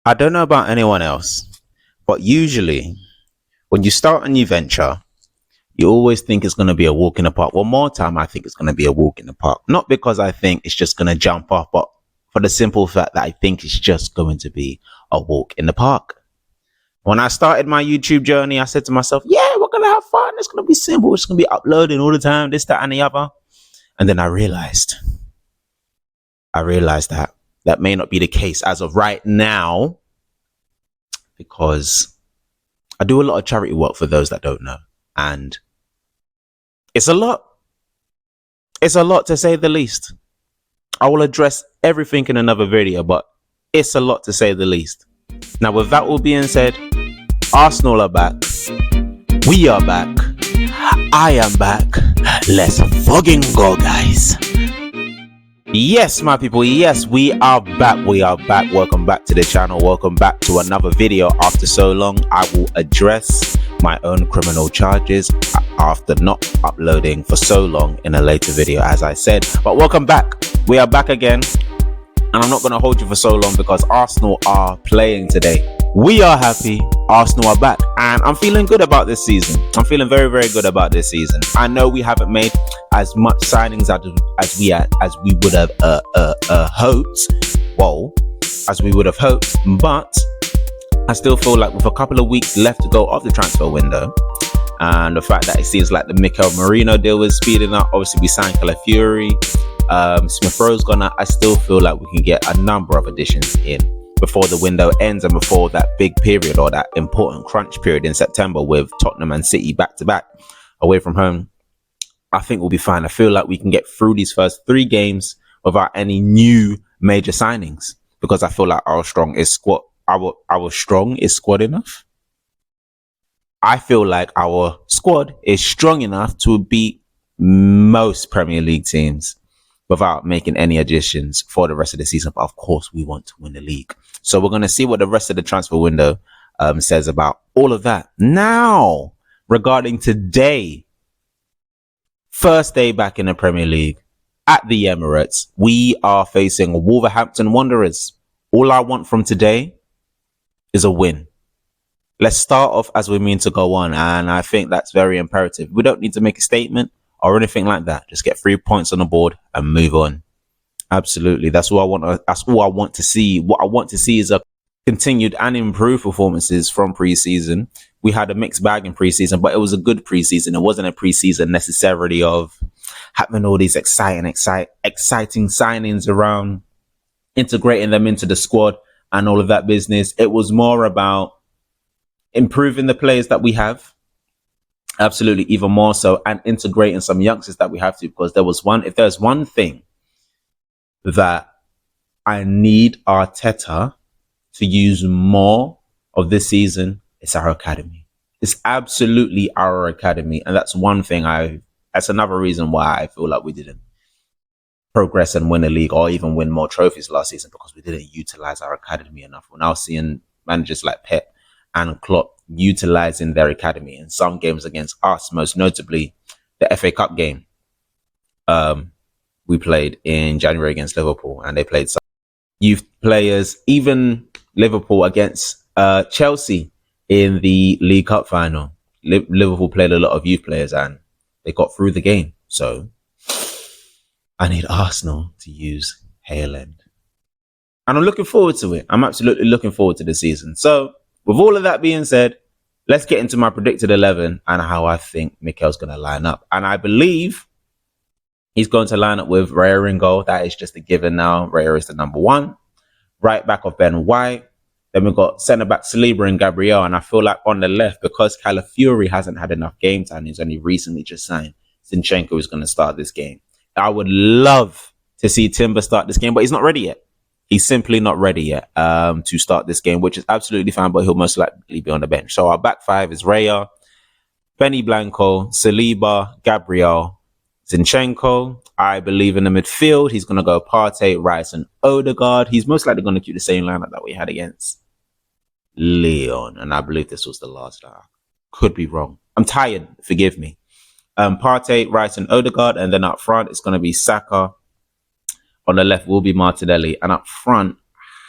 I don't know about anyone else, but usually when you start a new venture, you always think it's going to be a walk in the park. Well, more time, I think it's going to be a walk in the park. Not because I think it's just going to jump off, but for the simple fact that I think it's just going to be a walk in the park. When I started my YouTube journey, I said to myself, yeah, we're going to have fun. It's going to be simple. It's going to be uploading all the time, this, that, and the other. And then I realized that that may not be the case as of right now, because I do a lot of charity work for those that don't know. And it's a lot. It's a lot, to say the least. I will address everything in another video, but it's a lot, to say the least. Now, with that all being said, Arsenal are back. We are back. I am back. Let's fucking go, guys. Yes, my people. Yes, we are back. We are back. Welcome back to the channel. Welcome back to another video. After so long, I will address my own criminal charges after not uploading for so long in a later video, as I said. But welcome back. We are back again. And I'm not going to hold you for so long because Arsenal are playing today. We are happy. Arsenal are back. And I'm feeling good about this season. I'm feeling very, very good about this season. I know we haven't made as much signings as we would have hoped. Well, as we would have hoped. But I still feel like with a couple of weeks left to go of the transfer window, and the fact that it seems like the Mikel Merino deal is speeding up. Obviously, we signed Calafiori. Smith Rowe's gone. I still feel like we can get a number of additions in before the window ends and before that big period, or that important crunch period in September with Tottenham and City back to back away from home. I think we'll be fine. I feel like we can get through these first 3 games without any new major signings, because I feel like our strong is squad enough. I feel like our squad is strong enough to beat most Premier League teams without making any additions for the rest of the season. But of course, we want to win the league. So we're going to see what the rest of the transfer window says about all of that. Now, regarding today, first day back in the Premier League at the Emirates, we are facing Wolverhampton Wanderers. All I want from today is a win. Let's start off as we mean to go on. And I think that's very imperative. We don't need to make a statement or anything like that. Just get 3 points on the board and move on. Absolutely. That's what I want. That's all I want to see. What I want to see is a continued and improved performances from preseason. We had a mixed bag in preseason, but it was a good preseason. It wasn't a preseason necessarily of having all these exciting signings around, integrating them into the squad and all of that business. It was more about improving the players that we have. Absolutely, even more so, and integrating some youngsters that we have to, because if there's one thing that I need Arteta to use more of this season, it's our academy. It's absolutely our academy. And that's one thing that's another reason why I feel like we didn't progress and win a league or even win more trophies last season, because we didn't utilize our academy enough. We're now seeing managers like Pep and Klopp utilizing their academy in some games against us, most notably the FA Cup game we played in January against Liverpool, and they played some youth players, even Liverpool against Chelsea in the League Cup final. Liverpool played a lot of youth players and they got through the game. So I need Arsenal to use Haaland, and I'm looking forward to it. I'm absolutely looking forward to the season. So with all of that being said, let's get into my predicted 11 and how I think Mikel's going to line up. And I believe he's going to line up with Raya in goal. That is just a given now. Raya is the number 1. Right back of Ben White. Then we've got centre back Saliba and Gabriel. And I feel like on the left, because Calafiori hasn't had enough game time, he's only recently just signed, Zinchenko is going to start this game. I would love to see Timber start this game, but he's not ready yet. He's simply not ready yet to start this game, which is absolutely fine, but he'll most likely be on the bench. So our back 5 is Raya, Benny Blanco, Saliba, Gabriel, Zinchenko. I believe in the midfield, he's going to go Partey, Rice, and Odegaard. He's most likely going to keep the same lineup that we had against Leon. And I believe this was the last time. Could be wrong. I'm tired. Forgive me. Partey, Rice, and Odegaard. And then up front, it's going to be Saka. On the left will be Martinelli. And up front,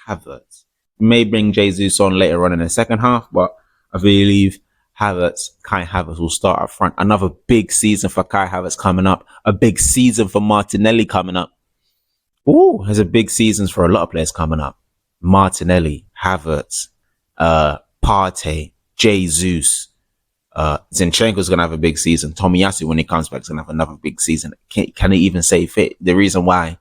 Havertz. May bring Jesus on later on in the second half, but I believe Kai Havertz will start up front. Another big season for Kai Havertz coming up. A big season for Martinelli coming up. Ooh, there's a big seasons for a lot of players coming up. Martinelli, Havertz, Partey, Jesus. Zinchenko's going to have a big season. Tomiyasu, when he comes back, is going to have another big season. Can he even stay fit? The reason why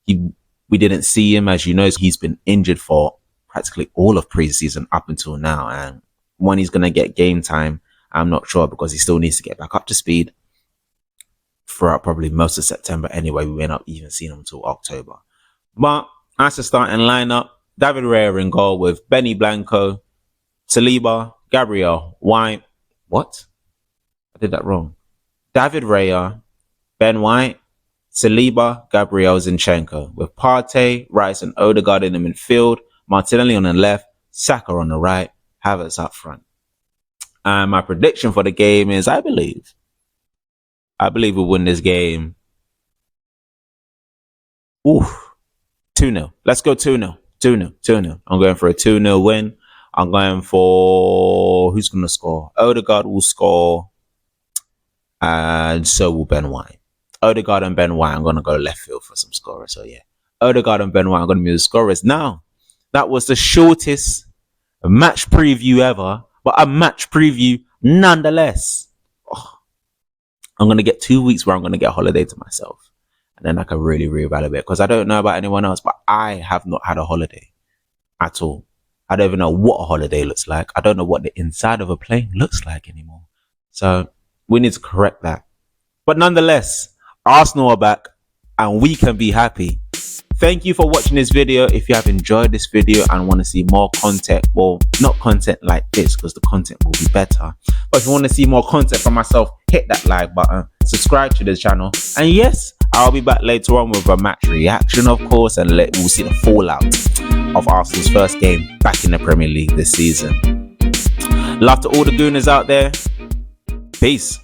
we didn't see him, as you know, he's been injured for practically all of preseason up until now. And when he's going to get game time, I'm not sure, because he still needs to get back up to speed throughout probably most of September anyway. We may not even see him until October. But as a starting lineup, David Raya in goal with Benny Blanco, Saliba, Gabriel, White. What? I did that wrong. David Raya, Ben White, Saliba, Gabriel, Zinchenko, with Partey, Rice and Odegaard in the midfield, Martinelli on the left, Saka on the right, Havertz up front. And my prediction for the game is, I believe we'll win this game. 2-0. Let's go 2-0. 2-0. I'm going for a 2-0 win. I'm going for, who's going to score? Odegaard will score, and so will Ben White. Odegaard and Ben White, I'm going to go left field for some scorers. So yeah, Odegaard and Ben White are going to be the scorers. Now, that was the shortest match preview ever, but a match preview nonetheless. I'm going to get 2 weeks where I'm going to get a holiday to myself. And then I can really reevaluate, because I don't know about anyone else, but I have not had a holiday at all. I don't even know what a holiday looks like. I don't know what the inside of a plane looks like anymore. So we need to correct that. But nonetheless, Arsenal are back and we can be happy. Thank you for watching this video. If you have enjoyed this video and want to see more content, well, not content like this, because the content will be better. But if you want to see more content from myself, hit that like button, subscribe to the channel. And yes, I'll be back later on with a match reaction, of course, and we'll see the fallout of Arsenal's first game back in the Premier League this season. Love to all the Gooners out there. Peace.